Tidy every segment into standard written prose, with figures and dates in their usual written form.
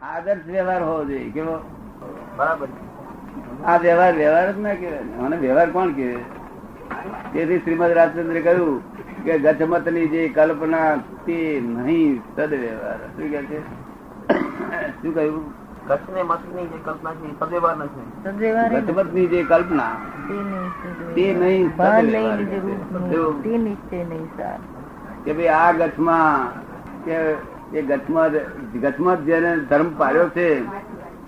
આદર્શ વ્યવહાર હોવો જોઈએ. કેવો? બરાબર. આ વ્યવહાર વ્યવહાર જ ના કહેવાય. અને વ્યવહાર કોણ કહેવાય? તેથી શ્રીમદ રાજચંદ્રે કહ્યું કે ગચમત ની જે કલ્પના તે નહીં સદવ્યવહાર. શું કે છે? શું કહ્યું? ગચને મતની જે કલ્પના છે સદવ્યવહાર નથી. ગચમત ની જે કલ્પના તે નહીં સદવ્યવહાર. કે ભાઈ આ ગચમાં કે એ ગચમાં જેને ધર્મ પાડ્યો છે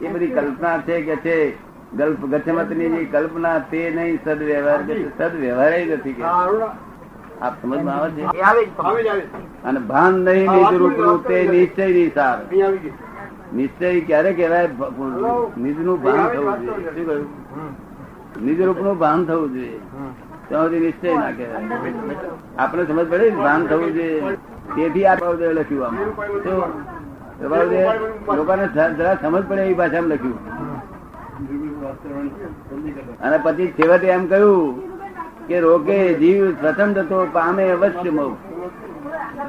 એ બધી કલ્પના છે કે છે ગચમત ની જે કલ્પના તે નહીં સદવ્યવહાર. સદવ્યવહાર નથી કે આપ સમજમાં આવે છે. અને ભાન નહીં નિજરૂપનું તે નિશ્ચય ની સાર. નિશ્ચય ક્યારે કહેવાય? નિજનું ભાન થવું જોઈએ. શું કહ્યું? નિજરૂપનું ભાન થવું જોઈએ. ત્યાં સુધી નિશ્ચય ના કહેવાય. આપણે સમજ પડે ભાન થવું જોઈએ. તેથી આ પ્રભાવદેવ લખ્યું. આમાં લોકોને જરા સમજ પડે એવી ભાષામાં લખ્યું. અને પછી છેવટે એમ કહ્યું કે રોકે જીવ સ્વતંત્ર તો પામે અવશ્ય મોક્ષ.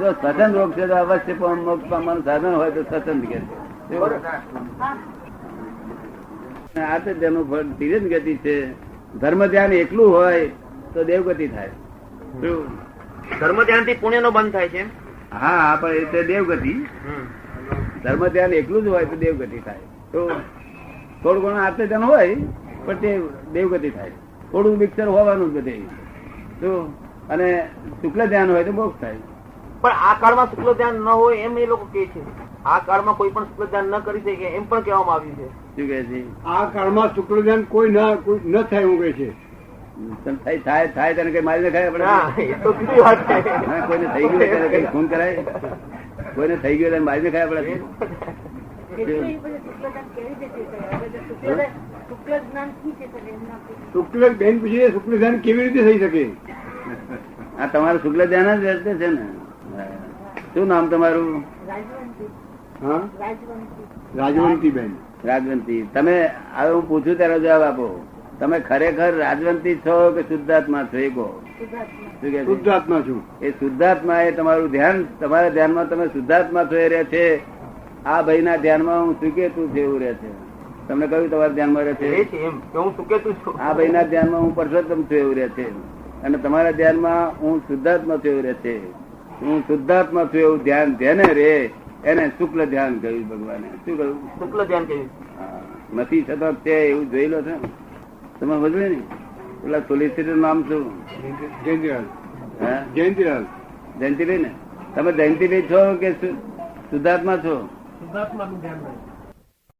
જો સ્વતંત્ર રોગ છે તો અવશ્ય મોક્ષ પામવાનું સાધન હોય તો સ્વતંત્ર કે આ તો તેનું ફળ ધીરજ ગતિ છે. ધર્મ ધ્યાન એકલું હોય તો દેવગતિ થાય. ધર્મ ધ્યાન થી પુણ્ય નો બંધ થાય છે. હા, પણ એ દેવગતિ. ધર્મ ધ્યાન એકલું જ હોય તો દેવગતિ થાય. તો થોડું ઘણું આત્મ ધ્યાન હોય પણ તે દેવગતિ થાય. થોડું મિક્સર હોવાનું જ બધે. તો અને શુક્લ ધ્યાન હોય તો મોક્ષ થાય. પણ આ કાળમાં શુક્લ ધ્યાન ન હોય એમ એ લોકો કે છે. આ કાળમાં કોઈ પણ શુક્લ ધ્યાન ન કરી શકે એમ પણ કહેવામાં આવ્યું છે. શું કહે છે? આ કાળમાં શુક્લ ધ્યાન કોઈ ન થાય એવું કહે છે. થાય તેને કઈ મારી નખાય આપણે? કોઈને થઈ ગયું ત્યારે કઈ ખૂન કરાય? કોઈને થઈ ગયું ત્યારે મારી નખાય આપણે? શુક્લ બેન પૂછીએ શુક્લ ધ્યાન કેવી રીતે થઈ શકે? આ તમારું શુક્લ ધ્યાન જ રહેશે છે ને. શું નામ તમારું? હા, રાજવંતી બેન. રાજવંતી. તમે હવે હું પૂછું ત્યારે જવાબ આપો. તમે ખરેખર રાજવંતી છો કે શુદ્ધાત્મા છો? એ કહો. શું કે? શુદ્ધાત્મા છું. એ શુદ્ધાત્મા એ તમારું ધ્યાન, તમારા ધ્યાનમાં તમે શુદ્ધાત્મા છો એ રહે છે. આ ભાઈ ના ધ્યાનમાં હું સુકેતું છું એવું રહે છે. તમને કહ્યું તમારા ધ્યાનમાં રહે છે. આ ભાઈ ના ધ્યાનમાં હું પરસોત્તમ છું એવું રહે છે. અને તમારા ધ્યાનમાં હું શુદ્ધાત્મા છું એવું રહે છે. હું શુદ્ધાત્મા છું એવું ધ્યાન જેને રે એને શુક્લ ધ્યાન કહ્યું ભગવાને. શું કહ્યું? શુક્લ ધ્યાન કહ્યું. નથી છતાં તે એવું જોઈ લો છે. તમે સમજવું ને? પેલા સોલિસિટર નામ શું? જયંતિલાલ. હા, જયંતિલાલ. જયંતિભાઈ ને? તમે જયંતિભાઈ છો કે શુદ્ધાત્મા છો? શુદ્ધાત્મા નું ધ્યાન